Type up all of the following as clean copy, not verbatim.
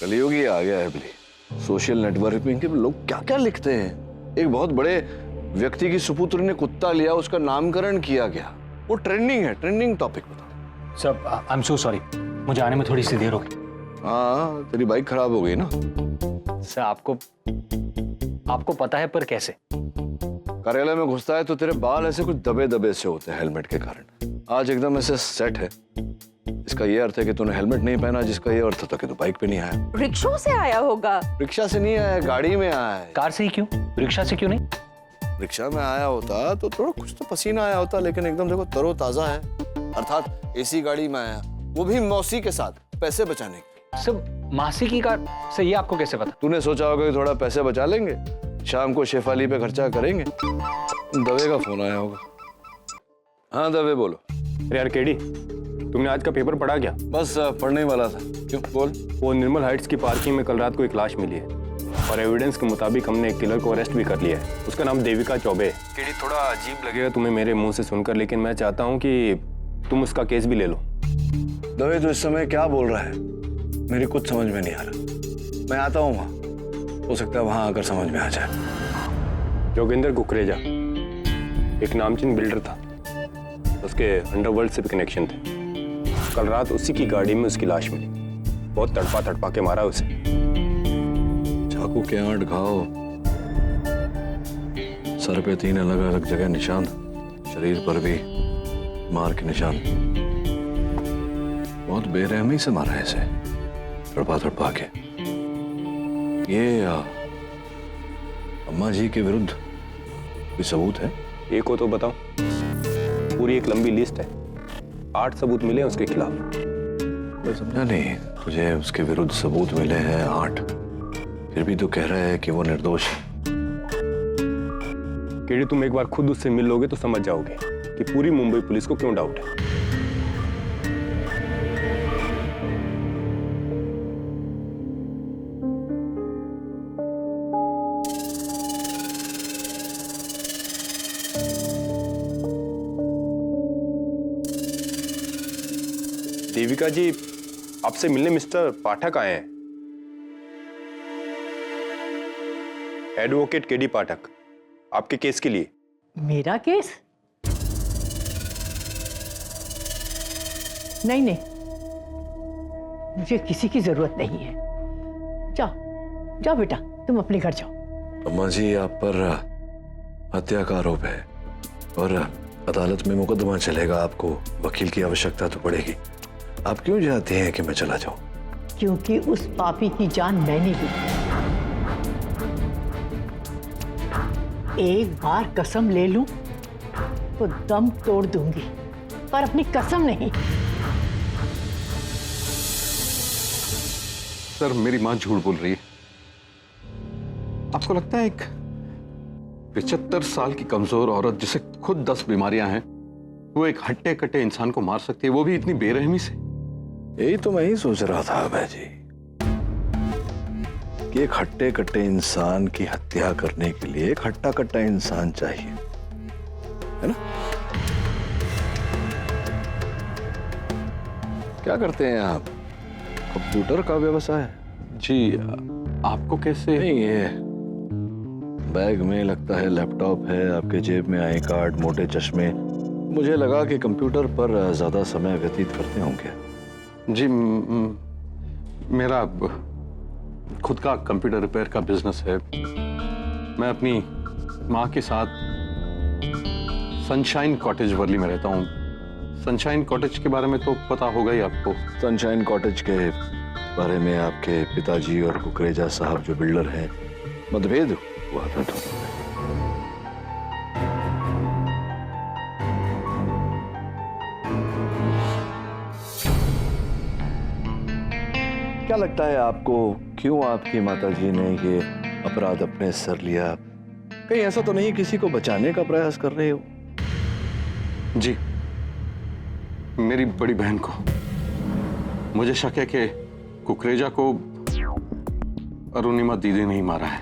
कलयुग ही आ गया है बिल्ली। सोशल नेटवर्किंग के लोग क्या क्या लिखते हैं। एक बहुत बड़े व्यक्ति की सुपुत्र ने कुत्ता लिया, उसका नामकरण किया गया, वो ट्रेंडिंग है, ट्रेंडिंग टॉपिक बताओ। Sir I am so sorry, मुझे आने में थोड़ी सी देर हो गई। हाँ, तेरी बाइक खराब हो गई ना। सर आपको पता है पर कैसे? कार्यालय में घुसता है तो तेरे बाल ऐसे कुछ दबे दबे से होते हैं हेलमेट के कारण। आज एकदम ऐसे सेट है। इसका ये अर्थ है कि तूने हेलमेट नहीं पहना, जिसका ये अर्थ था कि तू बाइक पे नहीं आया। रिक्शा से आया होगा। रिक्शा से नहीं आया, गाड़ी में आया है। कार से ही क्यों, रिक्शा से क्यों नहीं? रिक्शा में आया होता तो थोड़ा कुछ तो पसीना आया होता, लेकिन एकदम देखो तरोताजा है। अर्थात एसी गाड़ी में आया, वो भी मौसी के साथ, पैसे बचाने के। सब मासी की कार से, ये आपको कैसे पता? तूने सोचा होगा कि थोड़ा पैसे बचा लेंगे, शाम को शेफाली पे खर्चा करेंगे। दवे का फोन आया होगा। हाँ दवे बोलो। अरे यार केडी, तुमने आज का पेपर पढ़ा क्या? बस पढ़ने वाला था। क्यों बोल। वो निर्मल हाइट्स की पार्किंग में कल रात को एक लाश मिली है और एविडेंस के मुताबिक हमने एक किलर को अरेस्ट भी कर लिया है। उसका नाम देविका चौबे है। केडी, थोड़ा अजीब लगेगा तुम्हें मेरे मुंह से सुनकर, लेकिन मैं चाहता हूँ कि तुम उसका केस भी ले लो। दवे तो इस समय क्या बोल रहा है, मेरी कुछ समझ में नहीं आ रहा। मैं आता हूँ वहाँ, हो सकता है वहाँ आकर समझ में आ जाए। जोगिंदर कुकरेजा एक नामचीन बिल्डर था, उसके अंडरवर्ल्ड से भी कनेक्शन थे। कल रात उसी की गाड़ी में उसकी लाश मिली। बहुत तड़पा के मारा उसे। चाकू के 8 घाव, सर पे 3 अलग अलग जगह निशान, शरीर पर भी मार के निशान। बहुत बेरहमी से मारा है इसे, तड़पा के। ये अम्मा जी के विरुद्ध कोई सबूत है? एक हो तो बताओ। पूरी एक लंबी लिस्ट है, 8 सबूत मिले हैं उसके खिलाफ। मैं समझा नहीं। तुझे उसके विरुद्ध सबूत मिले हैं 8, फिर भी तू कह रहा है कि वो निर्दोष है। केडी, तुम एक बार खुद उससे मिल लोगे तो समझ जाओगे कि पूरी मुंबई पुलिस को क्यों डाउट है। देविका जी, आपसे मिलने मिस्टर पाठक आए हैं। एडवोकेट केडी पाठक, आपके केस के लिए। मेरा केस? नहीं, मुझे किसी की जरूरत नहीं है। जाओ बेटा, तुम अपने घर जाओ। अम्मा जी, आप पर हत्या का आरोप है और अदालत में मुकदमा चलेगा। आपको वकील की आवश्यकता तो पड़ेगी। आप क्यों चाहते हैं कि मैं चला जाऊं? क्योंकि उस पापी की जान मैंने ली। एक बार कसम ले लूं तो दम तोड़ दूंगी, पर अपनी कसम नहीं। सर, मेरी मां झूठ बोल रही है। आपको लगता है एक 75 साल की कमजोर औरत जिसे खुद 10 बीमारियां हैं, वो एक हट्टे कट्टे इंसान को मार सकती है, वो भी इतनी बेरहमी से? यही तो मैं ही सोच रहा था अभय जी, कि एक हट्टे कट्टे इंसान की हत्या करने के लिए एक हट्टा कट्टा इंसान चाहिए, है ना? क्या करते हैं आप? कंप्यूटर का व्यवसाय? जी, आपको कैसे? नहीं, ये बैग में लगता है लैपटॉप है, आपके जेब में आई कार्ड, मोटे चश्मे। मुझे लगा कि कंप्यूटर पर ज्यादा समय व्यतीत करते होंगे। जी, मेरा खुद का कंप्यूटर रिपेयर का बिजनेस है। मैं अपनी माँ के साथ सनशाइन कॉटेज वर्ली में रहता हूँ। सनशाइन कॉटेज के बारे में तो पता होगा ही आपको। सनशाइन कॉटेज के बारे में आपके पिताजी और कुकरेजा साहब जो बिल्डर हैं, मतभेद हुआ था। क्या लगता है आपको, क्यों आपकी माताजी ने ये अपराध अपने सर लिया? कहीं ऐसा तो नहीं किसी को बचाने का प्रयास कर रहे हो? जी, मेरी बड़ी बहन को मुझे शक है कि कुकरेजा को अरुणिमा दीदी ने ही मारा है,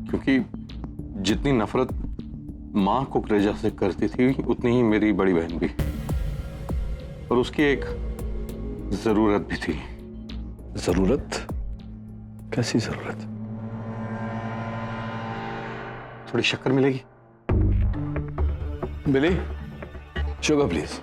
क्योंकि जितनी नफरत माँ कुकरेजा से करती थी उतनी ही मेरी बड़ी बहन भी, और उसकी एक जरूरत भी थी। जरूरत? कैसी जरूरत? थोड़ी शक्कर मिलेगी? बिली, शुगर प्लीज।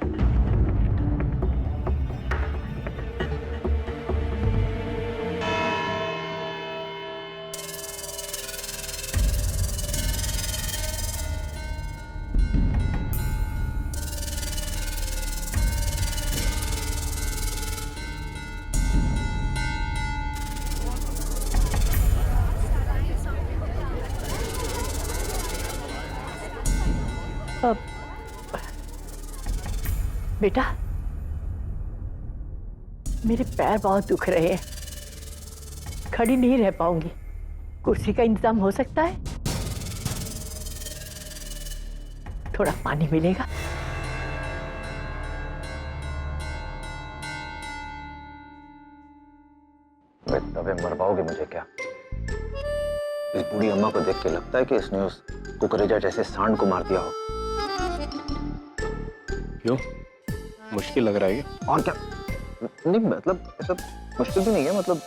बेटा, मेरे पैर बहुत दुख रहे हैं, खड़ी नहीं रह पाऊंगी। कुर्सी का इंतजाम हो सकता है? थोड़ा पानी मिलेगा? तबे मरवाओगे मुझे क्या? इस बूढ़ी अम्मा को देख के लगता है कि इसने उस कुकरेजा जैसे सांड को मार दिया हो। क्यों, मुश्किल लग रहा है क्या? और क्या? नहीं मतलब ऐसा मुश्किल भी नहीं है, मतलब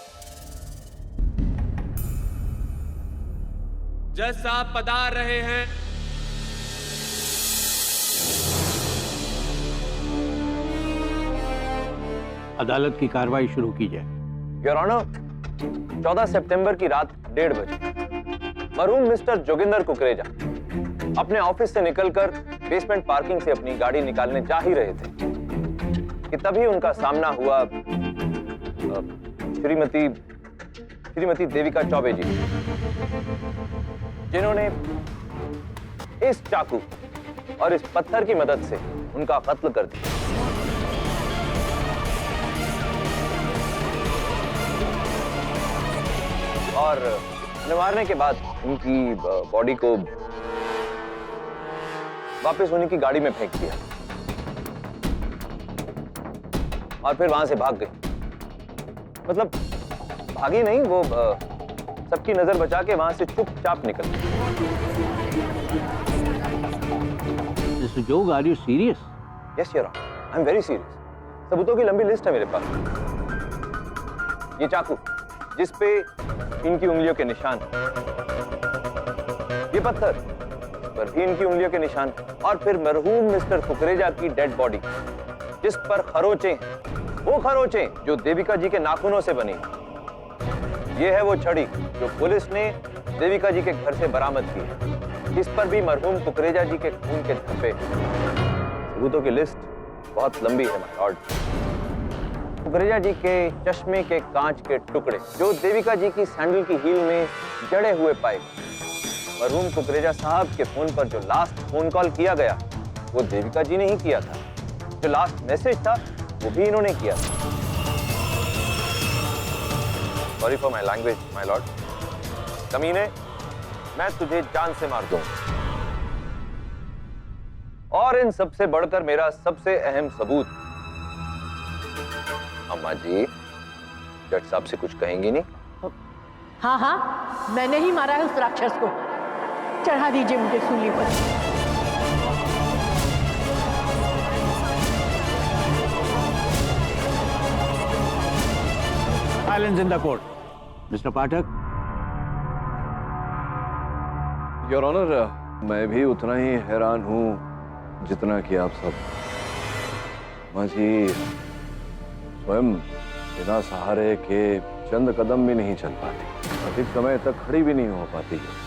जज साहब पधार रहे हैं। अदालत की कार्रवाई शुरू की जाए। योर ऑनर, 14 सितंबर की रात 1:30 बजे मरहूम मिस्टर जोगिंदर कुकरेजा अपने ऑफिस से निकलकर बेसमेंट पार्किंग से अपनी गाड़ी निकालने जा ही रहे थे कि तभी उनका सामना हुआ श्रीमती देविका चौबे जी, जिन्होंने इस चाकू और इस पत्थर की मदद से उनका कत्ल कर दिया। और मारने के बाद उनकी बॉडी को वापस उन्हीं की गाड़ी में फेंक दिया और फिर वहां से भाग गई। मतलब भागी नहीं, वो सबकी नजर बचा के वहां से चुपचाप निकल गई। Mister Jog, are you serious? Yes your honour, I am very serious. सबूतों की लंबी लिस्ट है मेरे पास। ये चाकू जिस पे इनकी उंगलियों के निशान, ये पत्थर पर भी इनकी उंगलियों के निशान, और फिर मरहूम मिस्टर कुकरेजा की डेड बॉडी जिस पर खरोंचे, वो खरोंचे जो देविका जी के नाखूनों से बनी। ये है वो छड़ी जो पुलिस ने देविका जी के घर से बरामद की है। इस पर भी मरहूम कुकरेजा जी के खून के धब्बे। सबूतों की लिस्ट बहुत लंबी है माय लॉर्ड। कुकरेजा जी के चश्मे के कांच के टुकड़े जो देविका जी की सैंडल की हील में जड़े हुए पाए। मरहूम कुकरेजा साहब के फोन पर जो लास्ट फोन कॉल किया गया वो देविका जी ने ही किया था। जो लास्ट मैसेज था वो भी इन्होंने किया था। Sorry for my language my Lord. कमीने, मैं तुझे जान से मार दूंगा। और इन सबसे बढ़कर मेरा सबसे अहम सबूत, अम्मा जी जज साहब से कुछ कहेंगी नहीं? हाँ हाँ, मैंने ही मारा है उस राक्षस को। चढ़ा दीजिए मुझे सूली पर। Silence in the court. Mister Pathak. Your honour, मैं भी उतना ही हैरान हूं जितना कि आप सब। माँ जी स्वयं बिना सहारे के चंद कदम भी नहीं चल पाती, अधिक समय तक खड़ी भी नहीं हो पाती है।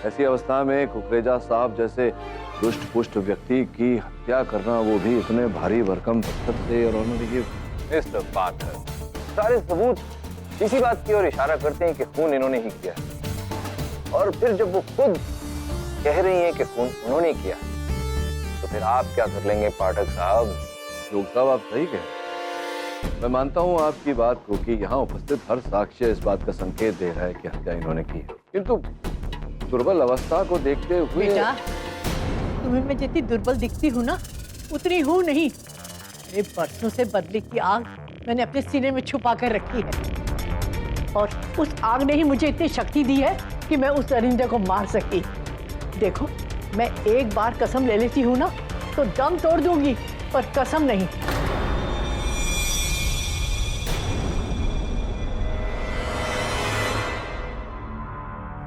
ऐसी अवस्था में कुकरेजा साहब जैसे दुष्ट पुष्ट व्यक्ति की हत्या करना, वो भी इतने भारी भरकम पत्थर से। और ये मिस्टर पाठक, सारे सबूत इसी बात की ओर इशारा करते हैं कि खून इन्होंने ही किया। और फिर जब वो खुद कह रही हैं कि खून उन्होंने किया, तो फिर आप क्या कर लेंगे पाठक साहब? लोग साहब, आप सही कह रहे हैं। मैं मानता हूं आपकी बात को कि यहाँ उपस्थित हर साक्ष्य इस बात का संकेत दे रहा है कि हत्या इन्होंने की है, किंतु दुर्बल अवस्था को देखते हुए। बेटा, तुम्हें मैं जितनी दुर्बल दिखती हूँ ना, उतनी हूँ नहीं। अरे बरसों से बदले की आग मैंने अपने सीने में छुपा कर रखी है, और उस आग ने ही मुझे इतनी शक्ति दी है कि मैं उस दरिंदे को मार सकी। देखो, मैं एक बार कसम ले लेती हूँ ना तो दम तोड़ दूंगी, पर कसम नहीं।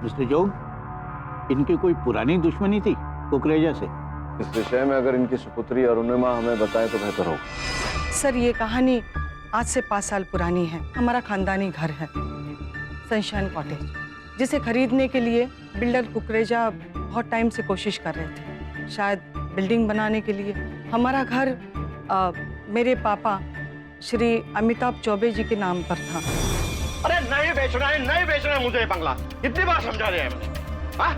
मिस्टर जोग, इनकी कोई पुरानी दुश्मनी थी कुकरेजा से? इस विषय में अगर इनकी सुपुत्री अरुणिमा हमें बताए तो बेहतर होगा। सर, ये कहानी आज से 5 साल पुरानी है। हमारा खानदानी घर है सनशाइन कॉटेज, जिसे खरीदने के लिए बिल्डर कुकरेजा बहुत टाइम से कोशिश कर रहे थे। शायद बिल्डिंग बनाने के लिए। हमारा घर मेरे पापा श्री अमिताभ चौबे जी के नाम पर था। अरे नहीं बेचना है, नहीं बेचना है मुझे ये बंगला। कितनी बार समझा दिया है मैंने। हाँ?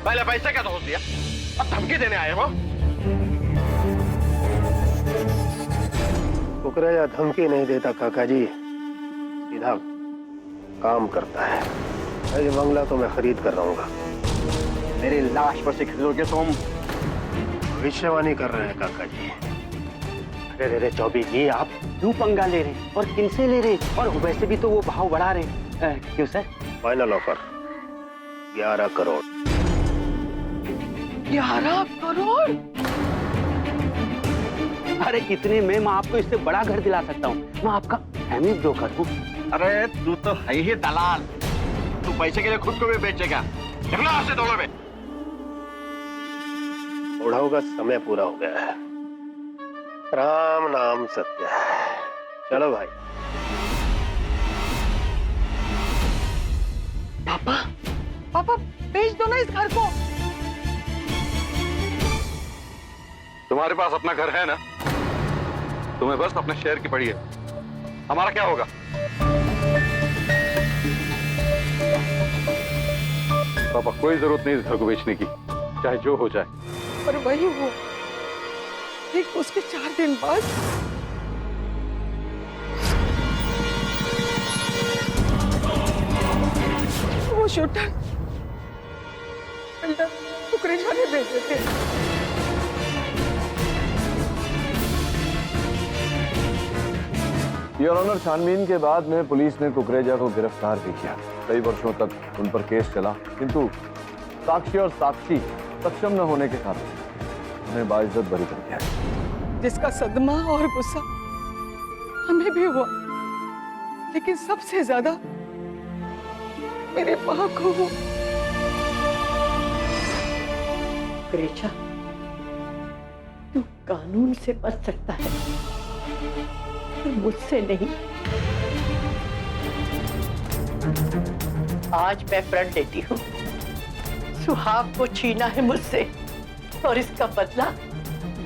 पहले पैसे का दोष दिया, अब धमकी देने आए हो। कुकरेजा धमकी नहीं देता काका जी, सीधा काम करता है। ये बंगला तो मैं खरीद कर रहूंगा। मेरी लाश पर से खरीदोगे तुम? भविष्यवाणी कर रहे हैं काका जी। अरे चौबे जी, आप क्यों पंगा ले रहे हैं और किनसे ले रहे हैं? और वैसे भी तो वो भाव बढ़ा रहे हैं। क्यों sir? Final offer 11 crore. 11 crore? अरे इतने में मैं आपको इससे बड़ा घर दिला सकता हूँ। मैं आपका फैमिली ब्रोकर हूँ। अरे तू तो है ही दलाल। तू पैसे के लिए खुद को भी बेचेगा। निकलो यहाँ से दोनों में। बुढ़ाओं का समय पूरा हो गया है। राम नाम सत्य है। चलो भाई। पापा बेच दो ना इस घर को। तुम्हारे पास अपना घर है ना? तुम्हें बस अपने शेयर की पड़ी है। हमारा क्या होगा? पापा, कोई जरूरत नहीं इस घर को बेचने की, चाहे जो हो जाए। पर वही वो ठीक उसके 4 दिन बाद वो शूटर बिल्डर कुकरेजा ने भेजे थे। योर ऑनर, छानबीन के बाद में पुलिस ने कुकरेजा को गिरफ्तार भी किया। कई वर्षों तक उन पर केस चला, किंतु साक्षी और साक्षी सक्षम न होने के कारण उन्हें बाइज्जत बरी कर दिया। जिसका सदमा और गुस्सा हमें भी हुआ, लेकिन सबसे ज्यादा मेरे माँ को। कुकरेजा, तू कानून से बच सकता है, मुझसे नहीं। आज मैं प्रण लेती हूँ। सुहाग को छीना है मुझसे और इसका बदला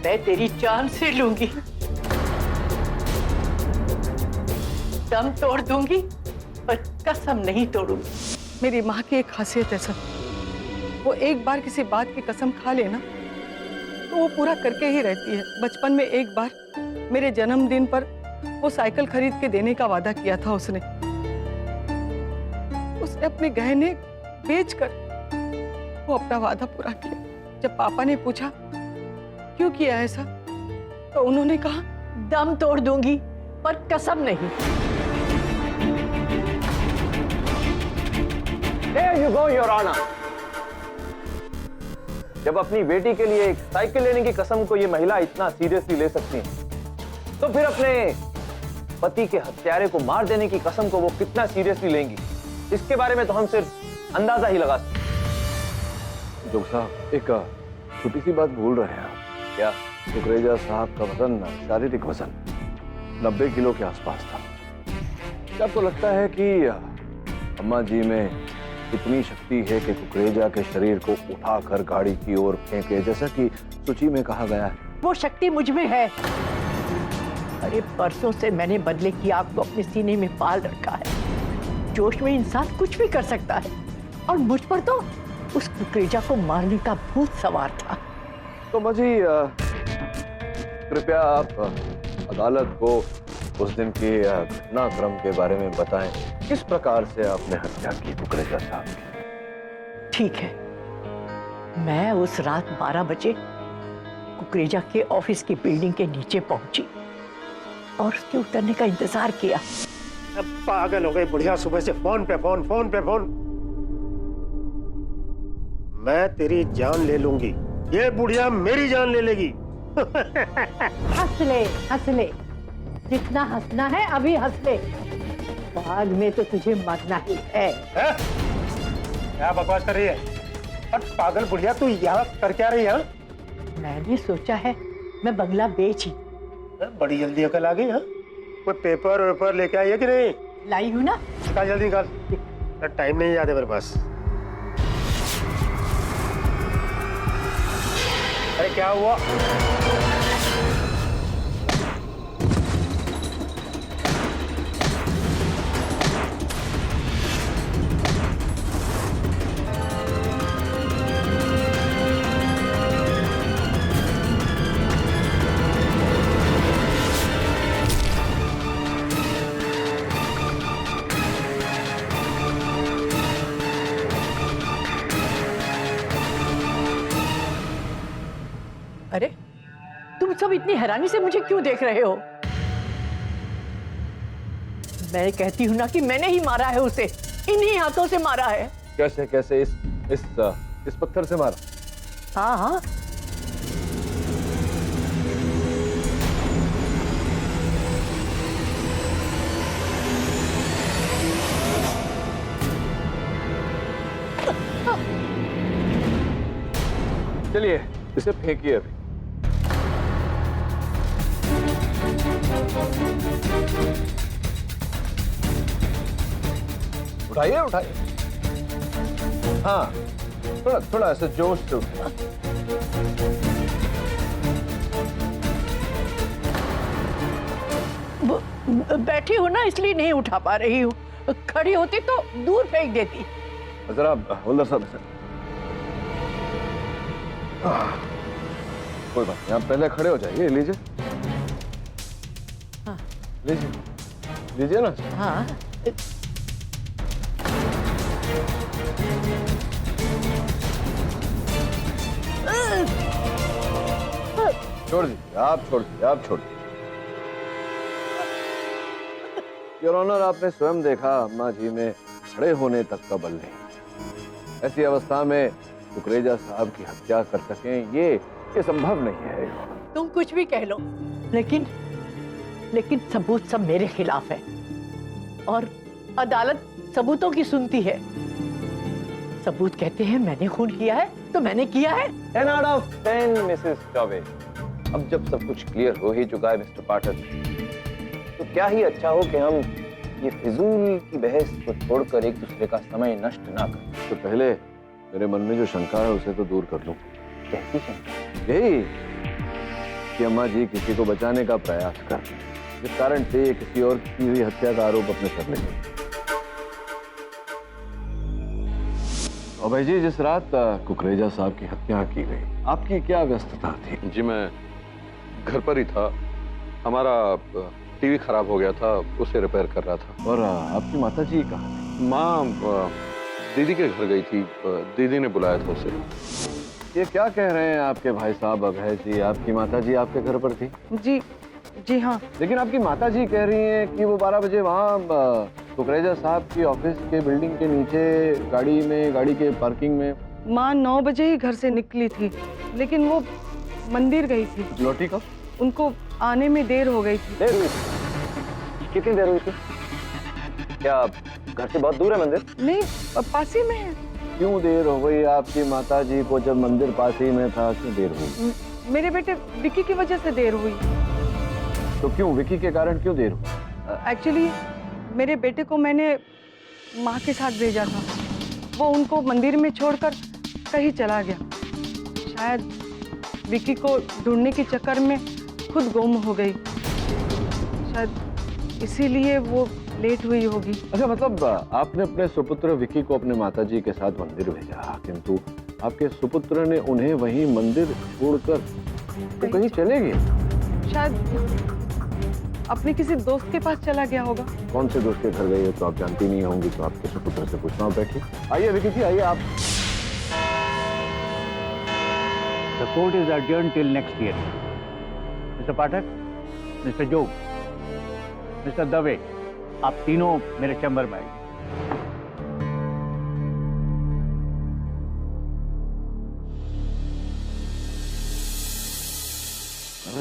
मैं तेरी जान से लूंगी। दम तोड़ दूंगी पर कसम नहीं तोड़ूंगी। मेरी माँ की एक खासियत है सर, वो एक बार किसी बात की कसम खा लेना तो वो पूरा करके ही रहती है। बचपन में एक बार मेरे जन्मदिन पर वो साइकिल खरीद के देने का वादा किया था उसने अपने गहने बेचकर वो अपना वादा पूरा किया। जब पापा ने पूछा क्यों किया ऐसा, तो उन्होंने कहा दम तोड़ दूंगी पर कसम नहीं। There you go, Your Honor. जब अपनी बेटी के लिए एक साइकिल लेने की कसम को ये महिला इतना सीरियसली ले सकती है, तो फिर अपने पति के हत्यारे को मार देने की कसम को वो कितना सीरियसली लेंगी, इसके बारे में तो हम सिर्फ अंदाजा ही लगा सकते हैं। जोग साहब, एक छोटी सी बात भूल रहे हैं आप। क्या? कुकरेजा साहब का वजन, शारीरिक वजन 90 किलो के आसपास था। क्या आपको लगता है कि अम्मा जी में इतनी शक्ति है कि कुकरेजा के शरीर को उठाकर गाड़ी की ओर फेंके, जैसा कि सूची में कहा गया है? वो शक्ति मुझ में है। अरे परसों से मैंने बदले की आग को अपने सीने में पाल रखा है। जोश में इंसान कुछ भी कर सकता है, और मुझ पर तो उस कुकरेजा को मारने का भूत सवार था। तो मुझे कृपया आप अदालत को उस दिन के घटनाक्रम के बारे में बताएं। किस प्रकार से आपने हत्या की कुकरेजा साहब की? ठीक है, मैं उस रात 12 बजे कुकरेजा के ऑफिस की बिल्डिंग के नीचे पहुंची और उसके उतरने का इंतजार किया। अब पागल हो गई बुढ़िया, सुबह से फोन पे फोन, फोन पे फोन। मैं तेरी जान ले लूंगी, ये बुढ़िया मेरी जान ले लेगी। हंस ले, जितना हंसना है अभी हंस ले, बाद में तो तुझे मरना ही है। क्या बकवास कर रही है? और पागल बुढ़िया, तू यहाँ कर क्या रही है? मैंने सोचा है मैं बंगला बेच ही। बड़ी जल्दी अकल आ गई है। कोई पेपर वेपर लेके आई है कि नहीं? लाई हूँ ना। निकाल जल्दी निकाल, टाइम नहीं याद है मेरे पास। अरे क्या हुआ? अरे तुम सब इतनी हैरानी से मुझे क्यों देख रहे हो? मैं कहती हूँ ना कि मैंने ही मारा है उसे, इन्हीं हाथों से मारा है। कैसे कैसे? इस पत्थर से मारा? हाँ हाँ, चलिए इसे फेंकिए अभी। उठाइए उठाइए। हाँ, थोड़ा थोड़ा ऐसे जोश से उठाइए। बैठी हूँ ना इसलिए नहीं उठा पा रही हूँ, खड़ी होती तो दूर फेंक देती। जरा हवलदार साहब से कोई बात नहीं, आप पहले खड़े हो जाइए। लीजिए। हाँ। लीजिए लीजिए ना। हाँ, छोड़ दीजिए, आप छोड़ दीजिए, आप छोड़ दीजिए। योर ऑनर, आपने स्वयं देखा अम्मा जी में खड़े होने तक का बल नहीं। ऐसी अवस्था में कुकरेजा साहब की हत्या कर सकें ये संभव नहीं है। तुम कुछ भी कह लो, लेकिन सबूत सब मेरे खिलाफ है और अदालत सबूतों की सुनती है। सबूत कहते हैं मैंने खून किया है तो मैंने किया है। 10 out of 10 मिसेस चौबे। अब जब सब कुछ क्लियर हो ही चुका है मिस्टर पाठक, तो क्या ही अच्छा हो कि हम ये फिजूल की बहस को छोड़कर एक दूसरे का समय नष्ट ना करें। तो पहले मेरे मन में जो शंका है उसे तो दूर कर लूं। कैसी शंका? यही कि अम्मा जी किसी को बचाने का प्रयास कर, इस कारण से किसी और की हुई हत्या का आरोप अपने सर ले लें। और भाई जी, जिस रात कुकरेजा साहब की हत्या की गई, आपकी क्या व्यस्तता थी? जी मैं घर पर ही था। हमारा टीवी खराब हो गया था, उसे रिपेयर कर रहा था। और आपकी माता जी कहाँ? माँ दीदी के घर गई थी, दीदी ने बुलाया था उसे। ये क्या कह रहे हैं आपके भाई साहब अभय जी? आपकी माता जी आपके घर पर थी? जी हाँ। लेकिन आपकी माता जी कह रही हैं कि वो 12 बजे वहाँ कुकरेजा साहब की ऑफिस के बिल्डिंग के नीचे गाड़ी के पार्किंग में। माँ 9 बजे ही घर से निकली थी, लेकिन वो मंदिर गई थी। लौटी कब? उनको आने में देर हो गई थी। देर हुई थी? कितनी देर हुई थी? क्या घर से बहुत दूर है मंदिर? नहीं, पास ही में है। क्यों देर हो गई आपकी माता जी को जब मंदिर पास ही में था? क्यों देर हुई? मेरे बेटे विकी की वजह से देर हुई। तो क्यों, विकी के कारण क्यों देर हुई? एक्चुअली मेरे बेटे को मैंने माँ के साथ भेजा था, वो उनको मंदिर में छोड़कर कहीं चला गया। शायद विकी को ढूंढने के चक्कर में खुद गुम हो गई, शायद इसीलिए वो लेट हुई होगी। अच्छा, मतलब आपने अपने सुपुत्र विकी को अपने माताजी के साथ मंदिर भेजा, किंतु आपके सुपुत्र ने उन्हें वहीं मंदिर छोड़कर तो कहीं चले गए? शायद अपने किसी दोस्त के पास चला गया होगा। कौन से दोस्त के घर गए तो आप जानती नहीं होंगी, तो आपके सुपुत्र से पूछना। बैठिए, आइए विकी जी, आइए आप। The court is adjourned till next year. Mr. Pathak, Mr. जोग, Mr. दवे, आप तीनों मेरे चैम्बर में आइए।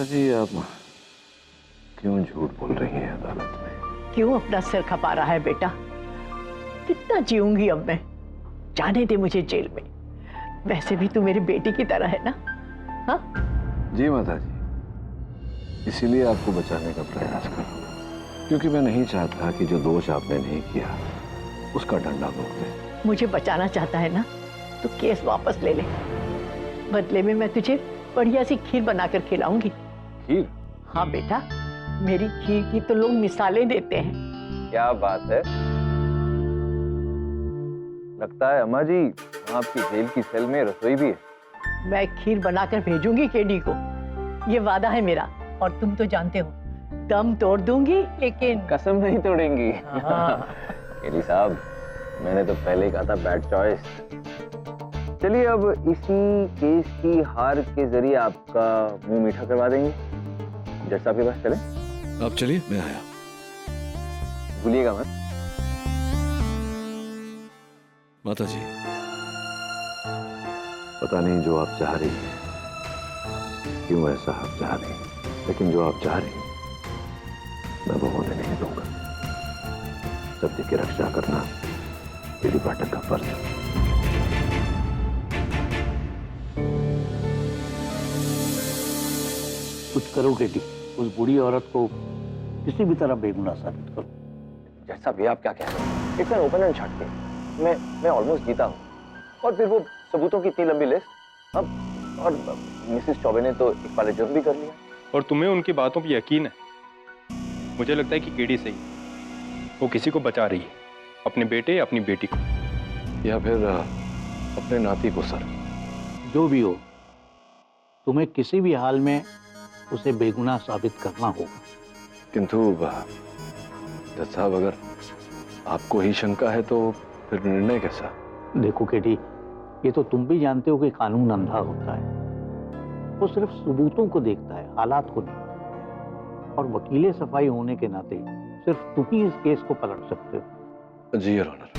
जी, आप क्यों झूठ बोल रही हैं अदालत में? क्यों अपना सिर खपा रहा है बेटा? कितना जीऊंगी अब मैं? जाने दे मुझे जेल में। वैसे भी तू मेरी बेटी की तरह है ना। हाँ जी माता जी, इसीलिए आपको बचाने का प्रयास कर रहा हूं, क्योंकि मैं नहीं चाहता कि जो दोष आपने नहीं किया उसका डंडा भोग दे। मुझे बचाना चाहता है ना तो केस वापस ले ले। बदले में मैं तुझे बढ़िया सी खीर बनाकर खिलाऊंगी। खीर? हाँ बेटा, मेरी खीर की तो लोग मिसालें देते हैं। क्या बात है, लगता है अम्मा जी आपकी जेल की सेल में रसोई भी है। मैं खीर बनाकर भेजूंगी केडी को, ये वादा है मेरा। और तुम तो जानते हो दम तोड़ दूंगी, लेकिन कसम नहीं तोड़ेंगी। हाँ। केडी साहब, मैंने तो पहले ही कहा था बैड चॉइस। चलिए अब इसी केस की हार के जरिए आपका मुंह मीठा करवा देंगे। जज साहब के पास चले। आप चलिए, मैं आया। भूलिएगा मत। माता जी, पता नहीं जो आप चाह रही हैं क्यों ऐसा आप चाह रही हैं, लेकिन जो आप चाह रही हैं मैं वो होने नहीं दूंगा। सत्य की रक्षा करना केडी पाठक का फर्ज है। कुछ करो केडी, उस बूढ़ी औरत को किसी भी तरह बेगुनाह साबित करो। जज साहब, ये आप क्या कह रहे हैं? It's an open and shut case. मैं ऑलमोस्ट जीता हूँ, और फिर वो सबूतों की इतनी लंबी लिस्ट। अब और मिसेस चौबे ने तो एक वाले जुर्म भी कर लिया। और तुम्हें उनकी बातों पर यकीन है? मुझे लगता है कि केडी सही, वो किसी को बचा रही है, अपने बेटे या अपनी बेटी को, या फिर अपने नाती को। सर, जो भी हो, तुम्हें किसी भी हाल में उसे बेगुनाह साबित करना होगा। किंतु जज साहब, अगर आपको ही शंका है तो फिर निर्णय कैसा? देखो केडी, ये तो तुम भी जानते हो कि कानून अंधा होता है। वो सिर्फ सबूतों को देखता है, हालात को नहीं। और वकीले सफाई होने के नाते सिर्फ तुम ही इस केस को पलट सकते हो। जी योर ऑनर,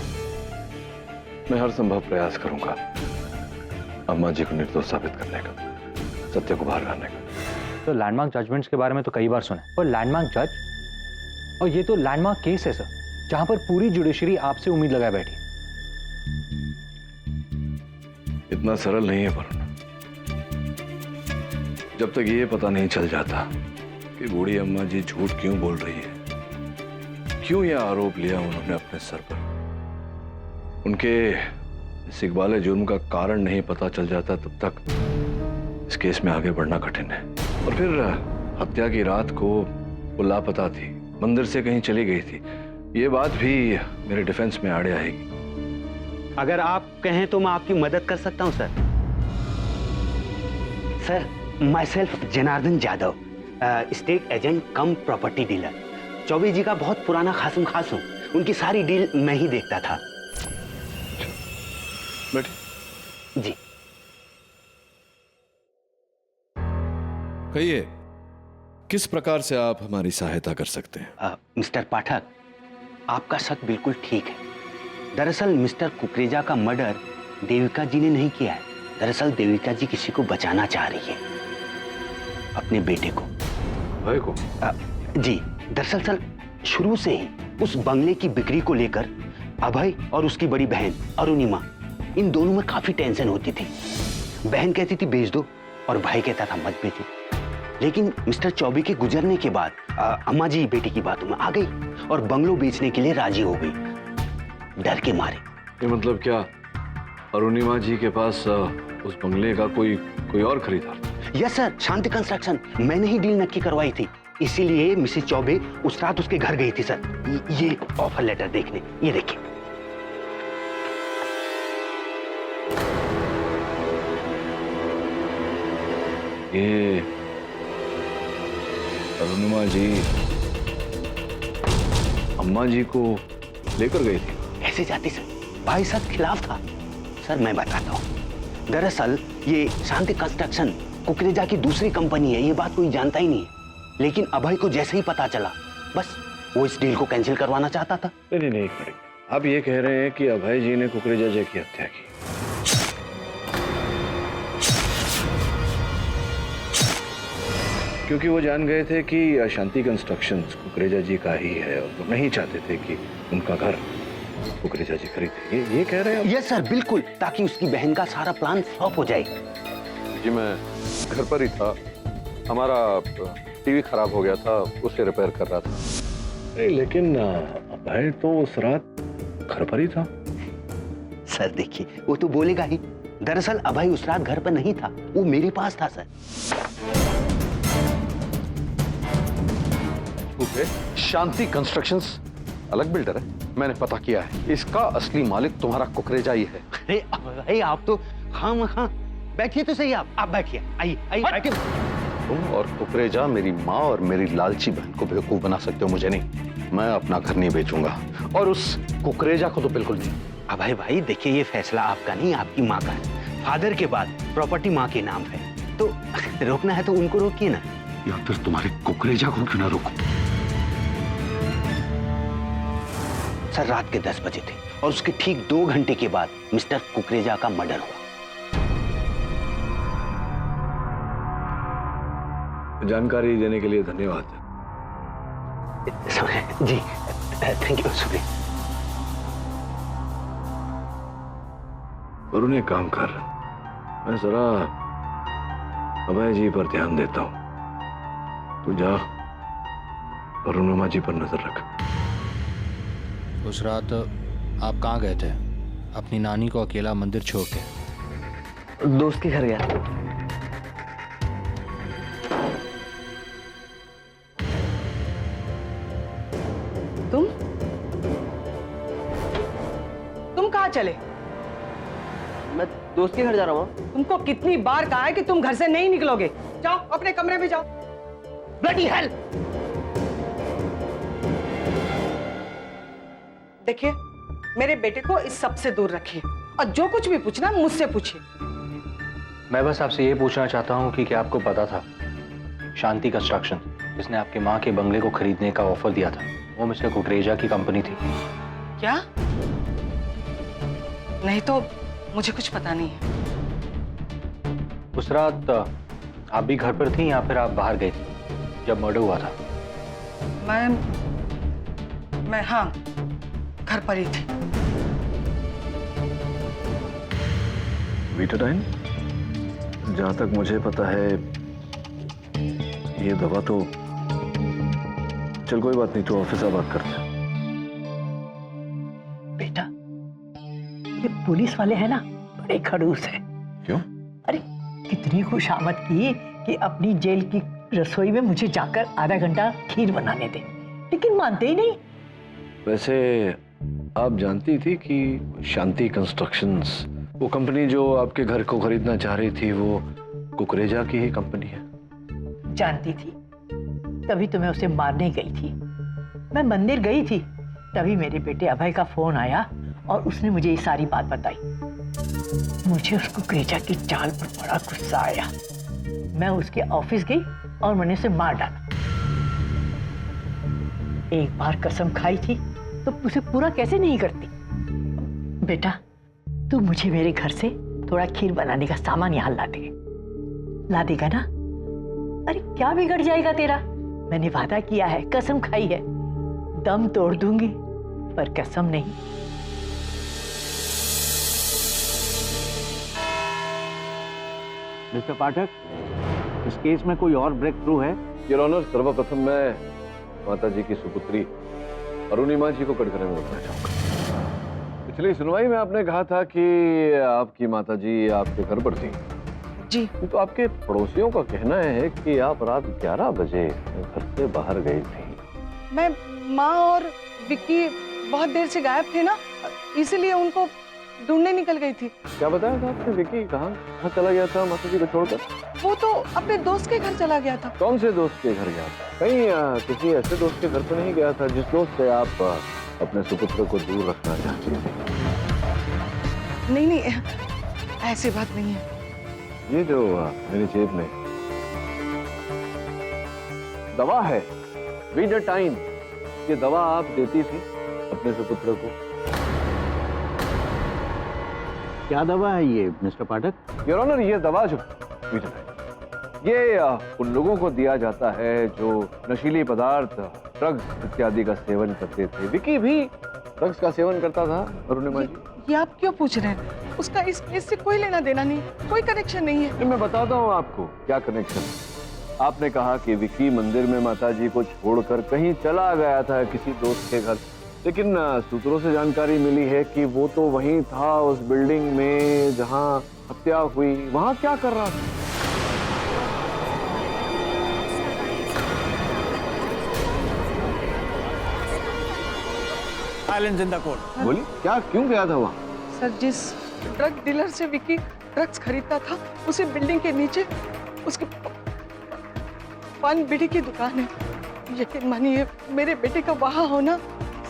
मैं हर संभव प्रयास करूंगा अम्मा जी को निर्दोष साबित करने का, सत्य को बाहर लाने का। तो लैंडमार्क जजमेंट्स के बारे में तो कई बार सुना है, और लैंडमार्क जज, और ये तो लैंडमार्क केस है सर, जहां पर पूरी जुडिशरी आपसे उम्मीद लगाए बैठी। इतना सरल नहीं है वरुण। जब तक ये पता नहीं चल जाता कि बूढ़ी अम्मा जी झूठ क्यों बोल रही है, क्यों यह आरोप लिया उन्होंने अपने सर पर, उनके इस इकबाल जुर्म का कारण नहीं पता चल जाता, तब तक इस केस में आगे बढ़ना कठिन है। और फिर हत्या की रात को वो लापता थी, मंदिर से कहीं चली गई थी, ये बात भी मेरे डिफेंस में आड़े आएगी। अगर आप कहें तो मैं आपकी मदद कर सकता हूं sir. Sir, myself Janardan Jadav, estate agent cum property dealer. Choubey ji का बहुत पुराना खासम खास हूं, उनकी सारी डील मैं ही देखता था। बैठिए। जी कहिए, किस प्रकार से आप हमारी सहायता कर सकते हैं? मिस्टर पाठक, आपका शक बिल्कुल ठीक है। दरअसल मिस्टर कुकरेजा का मर्डर देविका जी ने नहीं किया है। दरअसल देविका जी किसी को बचाना चाह रही है, अपने बेटे को। भाई को? जी, दरअसल सर शुरू से ही उस बंगले की बिक्री को लेकर अभय और उसकी बड़ी बहन अरुणिमा, इन दोनों में काफी टेंशन होती थी। बहन कहती थी बेच दो और भाई कहता था मत बेचो। लेकिन मिस्टर चौबे के गुजरने के बाद अम्मा जी बेटी की बातों में आ गई और बंगलो बेचने के लिए राजी हो गई, डर के मारे। ये मतलब क्या अरुणिमा जी के पास उस बंगले का कोई और खरीदार? यस सर, शांति कंस्ट्रक्शन, मैंने ही डील नक्की करवाई थी। इसीलिए मिसेस चौबे उस रात उसके घर गई थी सर। ये ऑफर लेटर देखने, ये देखिए। ये अरुणिमा जी अम्मा जी को लेकर गई थी? ऐसे जाती सर, भाई साहब खिलाफ था। सर मैं बताता हूँ, दरअसल ये शांति कंस्ट्रक्शन कुकरेजा की दूसरी कंपनी है, ये बात कोई जानता ही नहीं है। लेकिन अभय को जैसे ही पता चला, बस वो इस डील को कैंसिल करवाना चाहता था। नहीं, एक मिनट, आप ये कह रहे हैं कि अभय जी ने कुकरेजा जी की हत्या की? क्योंकि वो जान गए थे कि शांति कंस्ट्रक्शंस कुकरेजा जी का ही है और वो नहीं चाहते थे कि उनका घर कुकरेजा जी खरीदे, ये कह रहे हैं यस सर, बिल्कुल, ताकि उसकी बहन का सारा प्लान फ्लॉप हो जाए। जी मैं घर पर ही था, हमारा टीवी खराब हो गया था, उसे रिपेयर कर रहा था। अरे लेकिन अभय तो उस रात घर पर ही था। सर देखिए, वो तो बोलेगा ही। दरअसल अभय उस रात घर पर नहीं था, वो मेरे पास था सर। ओके, शांति कंस्ट्रक्शंस अलग बिल्डर है, मैंने पता किया है। इसका असली मालिक तुम्हारा कुकरेजा ही है। अरे अभय, आप तो हाँ, बैठिए तो सही। आप बैठिए, आइए बैठिए। तुम और कुकरेजा मेरी माँ और मेरी लालची बहन को बेवकूफ बना सकते हो, मुझे नहीं। मैं अपना घर नहीं बेचूंगा, और उस कुकरेजा को तो बिल्कुल नहीं। अभय भाई देखिए, ये फैसला आपका नहीं, आपकी माँ का है। फादर के बाद प्रॉपर्टी माँ के नाम है, तो रोकना है तो उनको रोकिए ना। या फिर तुम्हारे कुकरेजा को क्यों ना रोको। सर रात के 10 बजे थे, और उसके ठीक 2 घंटे के बाद मिस्टर कुकरेजा का मर्डर हुआ। जानकारी देने के लिए धन्यवाद। जी थैंक यू, शुक्रिया। और उन्हें काम कर, मैं जरा अभय जी पर ध्यान देता हूं। तू जा और अरुणिमा जी पर नजर रख। उस रात आप कहाँ गए थे अपनी नानी को अकेला मंदिर छोड़ के? दोस्त के घर गया। तुम कहाँ चले? मैं दोस्त के घर जा रहा हूँ। तुमको कितनी बार कहा है कि तुम घर से नहीं निकलोगे? जाओ अपने कमरे में जाओ। Bloody hell! देखिए, मेरे बेटे को इस सब से दूर रखिए, और जो कुछ भी पूछना मुझसे पूछिए। मैं बस आपसे ये पूछना चाहता हूँ कि क्या आपको पता था शांति कंस्ट्रक्शन जिसने आपके माँ के बंगले को खरीदने का ऑफर दिया था, वो मिस्टर कुकरेजा की कंपनी थी? क्या? नहीं तो मुझे कुछ पता नहीं है। उस रात आप भी घर पर थी या फिर आप बाहर गई थी जब मर्डर हुआ था? मैं हाँ, घर पर ही थी। वीटाडाइन, जहां तक मुझे पता है ये दवा तो, चल कोई बात नहीं, तो ऑफिस आ बात करते हैं। बेटा, ये पुलिस वाले हैं ना, बड़े खड़ूस हैं। क्यों? अरे कितनी खुशामद की कि अपनी जेल की रसोई में मुझे जाकर आधा घंटा खीर बनाने दे, लेकिन मानते ही नहीं। वैसे आप जानती थी कि शांति कंस्ट्रक्शंस, वो कंपनी जो आपके घर को खरीदना चाह रही थी, वो कुकरेजा की ही कंपनी है? जानती थी, तभी तो मैं उसे मारने गई थी। मैं मंदिर गई थी, तभी मेरे बेटे अभय का फोन आया और उसने मुझे ये सारी बात बताई। मुझे उस कुकरेजा की चाल पर बड़ा गुस्सा आया। मैं उसके ऑफिस गई और मैंने उसे मार डाला। एक बार कसम खाई थी तो उसे पूरा कैसे नहीं करती। बेटा, तू मुझे मेरे घर से थोड़ा खीर बनाने का सामान यहाँ ला देगा ना? अरे क्या बिगड़ जाएगा तेरा? मैंने वादा किया है, कसम खाई है, दम तोड़ दूंगी पर कसम नहीं। मिस्टर पाठक, इस केस में कोई और ब्रेक थ्रू है? योर ऑनर, सर्वप्रथम मैं माता जी की सुपुत्री अरुणिमा जी को कटघरे में उठना चाहूंगा। पिछली सुनवाई में आपने कहा था कि आपकी माता जी आपके घर पर थी। जी। तो आपके पड़ोसियों का कहना है कि आप रात 11 बजे घर से बाहर गई थी। मैं, माँ और विक्की बहुत देर से गायब थे ना, इसीलिए उनको ढूंढने निकल गई थी। क्या बताया था आपने? विक्की कहाँ चला गया था माता जी को छोड़कर? वो तो अपने दोस्त के घर चला गया था। कौन से दोस्त के घर गया था? कहीं किसी ऐसे दोस्त के घर तो नहीं गया था जिस दोस्त से आप अपने सुपुत्र को दूर रखना चाहती थी? नहीं, ऐसी बात नहीं है। ये जो मेरी जेब में दवा है, वीटाडाइन, ये दवा आप देती थी अपने सुपुत्र को? क्या दवा है ये मिस्टर पाठक? योर ऑनर, ये दवा जो वीटाडाइन, ये उन लोगों को दिया जाता है जो नशीली पदार्थ, ड्रग्स इत्यादि का सेवन करते थे। विकी भी ड्रग्स का सेवन करता था अरुणिमा जी। ये आप क्यों पूछ रहे हैं? उसका इस केस से कोई लेना देना नहीं, कोई कनेक्शन नहीं है। मैं बताता हूँ आपको क्या कनेक्शन। आपने कहा कि विकी मंदिर में माताजी को छोड़कर कहीं चला गया था किसी दोस्त के घर, लेकिन सूत्रों से जानकारी मिली है कि वो तो वहीं था उस बिल्डिंग में जहां हत्या हुई। वहां क्या कर रहा था? Silence in the court. बोली क्या, क्यों गया था वहां? सर, जिस ड्रग डीलर से विकी ड्रग्स खरीदता था उसी बिल्डिंग के नीचे उसकी पान बीड़ी की दुकान है। यकीन मानिए मेरे बेटे का वहां होना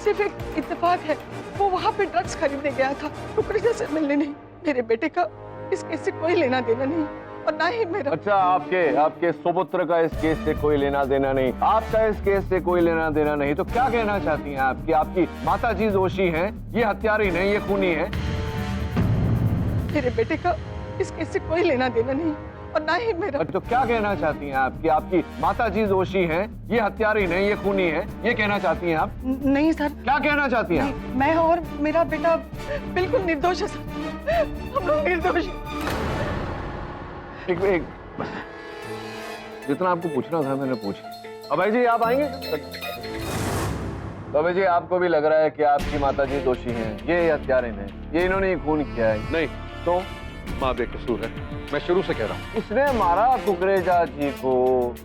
सिर्फ एक इत्तेफाक है। वो वहां पे ड्रग्स खरीदने गया था, कुकरेजा से मिलने नहीं। मेरे बेटे का इस केस से कोई लेना देना नहीं और ना ही मेरा। अच्छा, आपके सुपुत्र का इस केस से कोई लेना देना नहीं, आपका इस केस से कोई लेना देना नहीं, तो क्या कहना चाहती हैं आप कि आपकी माताजी दोषी हैं, ये हत्यारी नहीं, ये खूनी है? मेरे बेटे का इस केस से कोई लेना देना नहीं और ना ही मेरा। तो क्या कहना चाहती हैं आप कि आपकी माताजी दोषी हैं, ये हत्यारी नहीं, ये खूनी है, ये कहना चाहती हैं आप? नहीं सर। क्या कहना चाहती हैं आप? मैं और मेरा बेटा बिल्कुल निर्दोष है सर, हम लोग निर्दोष। एक जितना आपको पूछना था मैंने पूछ। अभय जी आप आएंगे? अभय जी, आपको भी लग रहा है कि आपकी माताजी दोषी हैं, ये हत्यारे हैं, ये इन्होंने ही खून किया है? नहीं, तो माँ बेकसूर है, मैं शुरू से कह रहा हूँ। उसने मारा कुकरेजा जी को,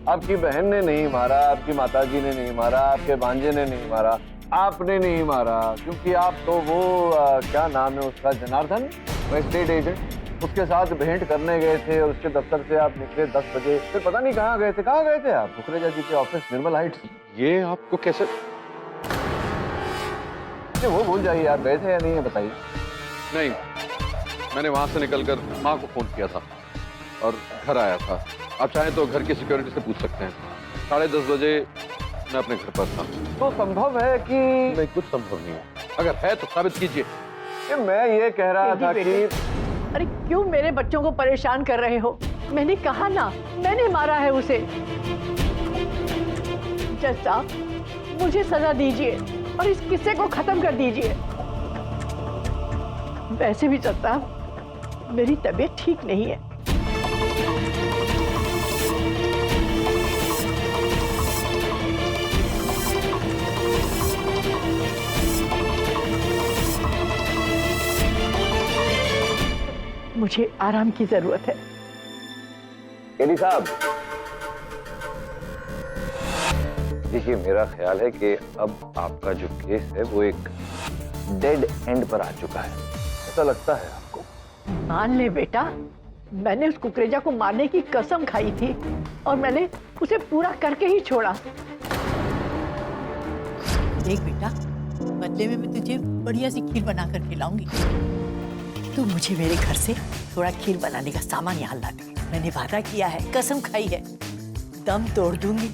आपकी बहन ने नहीं मारा, आपकी माताजी ने नहीं मारा, आपके भांजे ने नहीं मारा, आपने नहीं मारा, क्योंकि आप तो वो क्या नाम है उसका, जनार्दन, वो स्टेट एजेंट, उसके साथ भेंट करने गए थे और उसके दफ्तर से आप निकले 10 बजे, फिर पता नहीं कहाँ गए थे। कहाँ गए थे आप? कुकरेजा जी के ऑफिस, निर्मल हाइट्स। ये आपको कैसे? वो भूल जाइए, आप गए थे या नहीं है बताइए। नहीं, मैंने वहां से निकलकर माँ को फोन किया था और घर आया था। आप चाहें तो घर की सिक्योरिटी से पूछ सकते हैं। 10:30 बजे मैं अपने घर पर था। तो संभव है कि नहीं, कुछ संभव नहीं है। अगर है तो साबित कीजिए। मैं ये कह रहा था कि अरे क्यों मेरे बच्चों को परेशान कर रहे हो? मैंने कहा ना, मैंने मारा है उसे। जज साहब, मुझे सजा दीजिए और इस किस्से को खत्म कर दीजिए। वैसे भी जज साहब, मेरी तबीयत ठीक नहीं है। मुझे आराम की जरूरत है। केडी साहब, देखिए मेरा ख्याल है कि अब आपका जो केस है वो एक डेड एंड पर आ चुका है। ऐसा लगता है आपको? मान ले बेटा, मैंने उस कुकरेजा को मारने की कसम खाई थी और मैंने उसे पूरा करके ही छोड़ा। देख बेटा, बदले में मैं तुझे बढ़िया सी खीर बनाकर खिलाऊंगी। तू मुझे मेरे घर से थोड़ा खीर बनाने का सामान यहाँ ला दे। मैंने वादा किया है, कसम खाई है, दम तोड़ दूंगी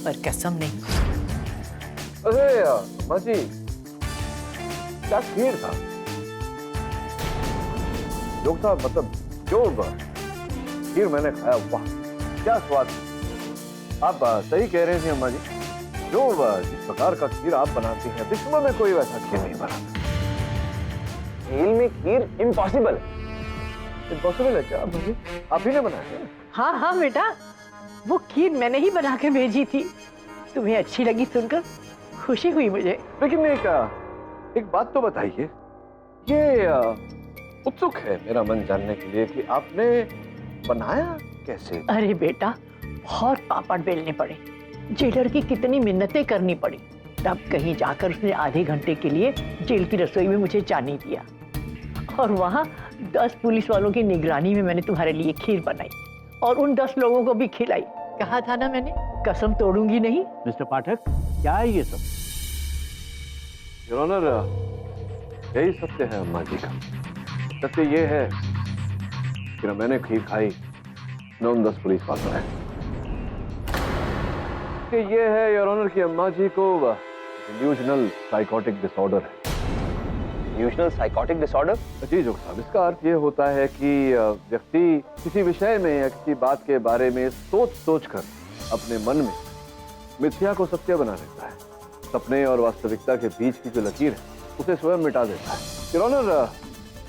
पर कसम नहीं। अरे माँ जी, क्या खीर था? लोग साहब, मतलब जो खीर मैंने खाया, वाह क्या स्वाद। आप सही कह रहे थे अम्मा जी, जो जिस प्रकार का खीर आप बनाती हैं, विश्व में कोई वैसा खीर नहीं बनाता। खेल में खीर इम्पॉसिबल। इम्पॉसिबल है क्या अम्मा जी? आप ही ने बनाया? हाँ हाँ बेटा, वो खीर मैंने ही बना के भेजी थी। तुम्हें अच्छी लगी सुनकर खुशी हुई मुझे। लेकिन एक बात तो बताइए, ये उत्सुक है मेरा मन जानने के लिए कि आपने बनाया कैसे? अरे बेटा, बहुत पापड़ बेलने पड़े, जेलर की कितनी मिन्नतें करनी पड़ी, तब कहीं जाकर उसने आधे घंटे के लिए जेल की रसोई में मुझे जाने दिया और वहाँ 10 पुलिस वालों की निगरानी में मैंने तुम्हारे लिए खीर बनाई और उन 10 लोगों को भी खिलाई। कहा था ना मैंने, कसम तोड़ूंगी नहीं। मिस्टर पाठक, क्या है ये सब? योर ऑनर, यही सत्य है अम्मा जी का। सत्य ये है कि न मैंने खीर खाई, न उन 10 पुलिस वालों ने। कि ये है योर ऑनर की अम्मा जी को डिल्यूजनल साइकोटिक डिसऑर्डर है। Delusional psychotic disorder? जी जोग साहब, इसका अर्थ ये होता है कि व्यक्ति किसी विषय में या किसी बात के बारे में सोच कर अपने मन में मिथ्या को सत्य बना लेता है। सपने और वास्तविकता के बीच की जो लकीर है उसे स्वयं मिटा देता है। योर ऑनर,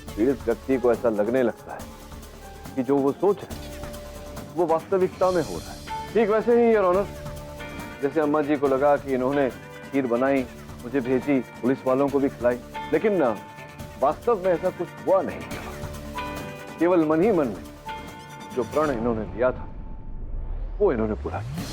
पीड़ित व्यक्ति को ऐसा लगने लगता है कि जो वो सोच रहे हैं वो वास्तविकता में हो रहा है। ठीक वैसे ही योर ऑनर, जैसे अम्मा जी को लगा कि इन्होंने खीर बनाई, मुझे भेजी, पुलिस वालों को भी खिलाई, लेकिन वास्तव में ऐसा कुछ हुआ नहीं। केवल मन ही मन में जो प्रण इन्होंने लिया था वो इन्होंने पूरा किया।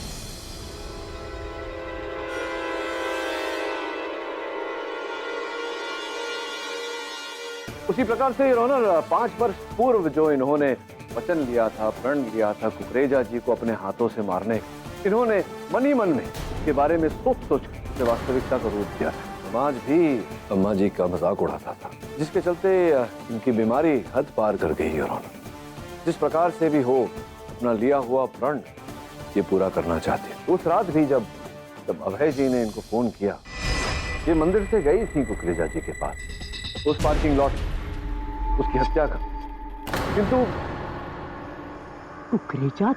उसी प्रकार से योर ऑनर 5 वर्ष पूर्व जो इन्होंने वचन लिया था, प्रण लिया था कुकरेजा जी को अपने हाथों से मारने, इन्होंने मन ही मन में इसके बारे में सोच उसे वास्तविकता का रूप दिया था। समाज भी अम्मा जी का मजाक उड़ाता था, जिसके चलते इनकी बीमारी हद पार कर गई योर ऑनर। जिस प्रकार से भी हो अपना लिया हुआ प्रण ये पूरा करना चाहते। उस रात भी जब अभय जी ने इनको फोन किया, ये मंदिर से गई थी कुकरेजा जी के पास, उस पार्किंग लॉट उसकी हत्या कर, किंतु कुकरेजा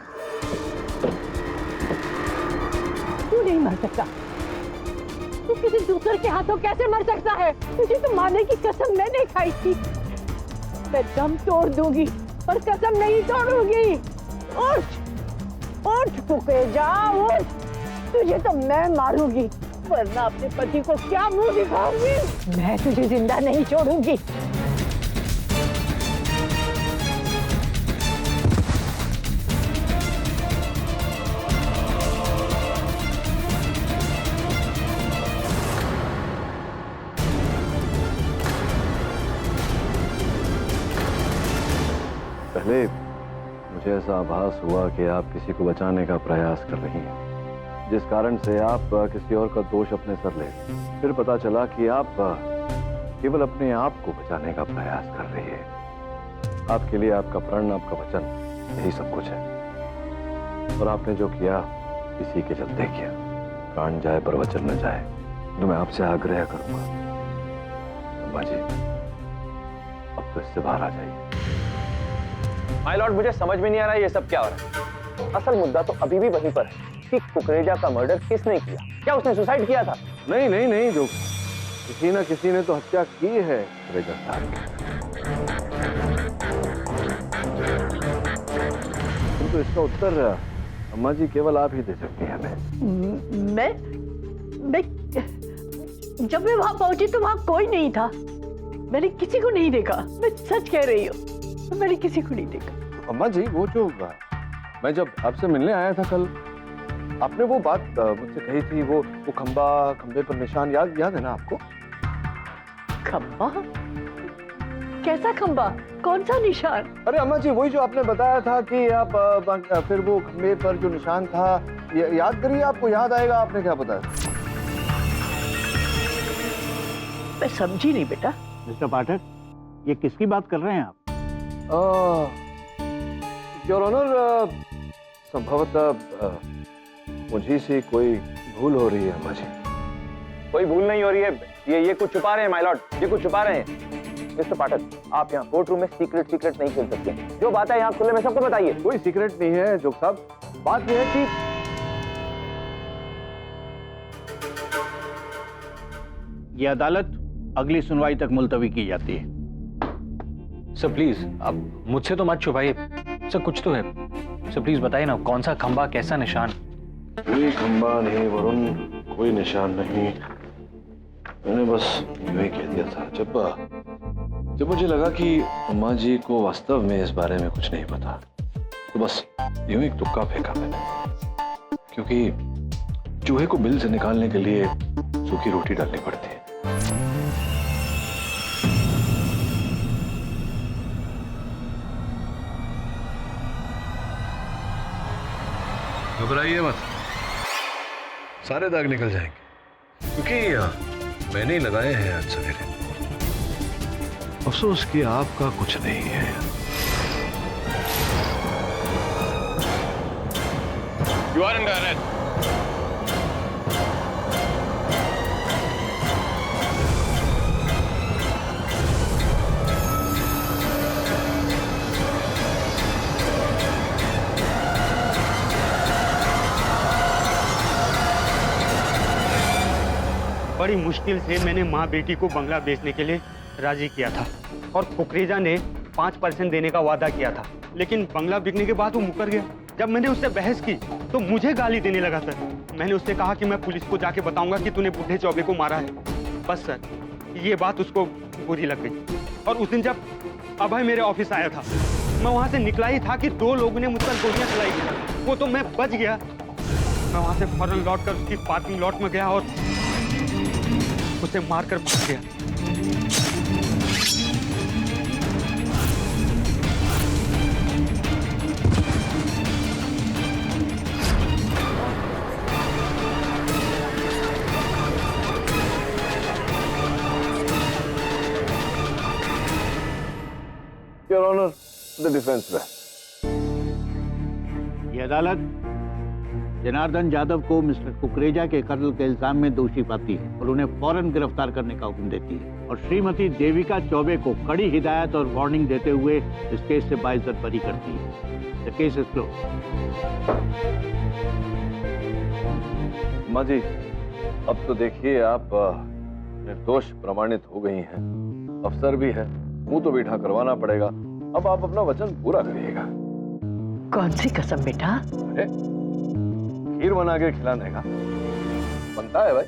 तू नहीं मर सकता। तू किसी दूसरे के हाथों कैसे मर सकता है? तुझे तो मारने की कसम मैंने खाई थी। मैं दम तोड़ दूंगी पर कसम नहीं तोड़ूंगी। उठ कुकरेजा, उठ। तुझे तो मैं मारूंगी, वरना अपने पति को क्या मुंह दिखाऊंगी। मैं तुझे जिंदा नहीं छोड़ूंगी। पहले मुझे ऐसा आभास हुआ कि आप किसी को बचाने का प्रयास कर रही हैं, जिस कारण से आप किसी और का दोष अपने सर ले। फिर पता चला कि आप केवल अपने आप को बचाने का प्रयास कर रही है। आपके लिए आपका प्रण, आपका वचन, यही सब कुछ है। और आपने जो किया इसी के चलते किया। प्राण जाए पर वचन न जाए, तो मैं आपसे आग्रह करूंगा, अम्मा जी अब तो इससे बाहर आ जाइए। माय लॉर्ड, मुझे समझ में नहीं आ रहा ये सब क्या हो रहा है। असल मुद्दा तो अभी भी वहीं पर है कि कुकरेजा का मर्डर किसने किया। क्या उसने सुसाइड किया था? नहीं नहीं नहीं, जो किसी न किसी ने तो हत्या की है कुकरेजा साहब की। किंतु इसका उत्तर अम्मा जी केवल आप ही दे सकती हैं हमें। मैं जब मैं वहां पहुंची तो वहां कोई नहीं था। मैंने किसी को नहीं देखा। मैं सच कह रही हूँ, मैंने किसी को नहीं देखा। अम्मा जी, वो जो मैं जब आपसे मिलने आया था कल, आपने वो बात मुझसे कही थी, वो खंबे पर निशान याद है ना आपको? खंबा? कैसा खंबा? कौन सा निशान? अरे अम्मा जी, वही जो आपने बताया था कि आप फिर वो खंबे पर जो निशान था, याद करिए, आपको याद आएगा। आपने क्या बताया? मैं समझी नहीं बेटा। मिस्टर पाठक, ये किसकी बात कर रहे हैं आप? योर ऑनर, संभवतः मुझे से कोई भूल हो रही है अम्मा जी। कोई भूल नहीं हो रही है। ये कुछ छुपा रहे हैं माय लॉर्ड, ये कुछ छुपा रहे हैं। मिस्टर पाठक, आप यहाँ कोर्ट रूम में सीक्रेट नहीं खेल सकते। जो बात है यहाँ खुले में सबको बताइए। कोई सीक्रेट नहीं है जोग साहब। बात यह है कि ये अदालत अगली सुनवाई तक मुलतवी की जाती है। सर प्लीज, अब मुझसे तो मत छुपाइए। सर कुछ तो है। सर प्लीज बताइए ना, कौन सा खंबा, कैसा निशान? कोई खंबा नहीं वरुण, कोई निशान नहीं। मैंने बस यूं ही कह दिया था जब मुझे लगा कि अम्मा जी को वास्तव में इस बारे में कुछ नहीं पता, तो बस यूं ही तुक्का फेंका मैंने। क्योंकि चूहे को बिल से निकालने के लिए सूखी रोटी डालनी पड़ती है। घबराइए मत, सारे दाग निकल जाएंगे, क्योंकि मैंने ही लगाए हैं आज सवेरे। अफसोस कि आपका कुछ नहीं है। You are under arrest. बड़ी मुश्किल से मैंने माँ बेटी को बंगला बेचने के लिए राजी किया था और कुकरेजा ने 5% देने का वादा किया था, लेकिन बंगला बिकने के बाद वो मुकर गया। जब मैंने उससे बहस की तो मुझे गाली देने लगा सर। मैंने उससे कहा कि मैं पुलिस को जाके बताऊंगा कि तूने बुढ़े चौबे को मारा है। बस सर, ये बात उसको बुरी लग गई और उस दिन जब अभय मेरे ऑफिस आया था, मैं वहां से निकला ही था कि 2 लोगों ने मुझ पर गोलियां चलाई थी। वो तो मैं बच गया। मैं वहां से फौरन लौटकर उसकी पार्किंग लॉट में गया और उसे मारकर भाग गया। योर ऑनर, द डिफेंस में ये अदालत जनार्दन यादव को मिस्टर कुकरेजा के कत्ल के इल्जाम में दोषी पाती है और उन्हें फौरन गिरफ्तार करने का हुक्म देती है और श्रीमती देविका चौबे को कड़ी हिदायत और वार्निंग देते हुए इस केस से बाइज्जत बरी करती है। The case is close. माँ जी, अब तो देखिए आप निर्दोष प्रमाणित हो गई हैं। अफसर भी है, मुंह तो मीठा करवाना पड़ेगा। अब आप अपना वचन पूरा करिएगा। कौन सी कसम बेटा? अरे खीर बना के खिलाने का बनता है भाई।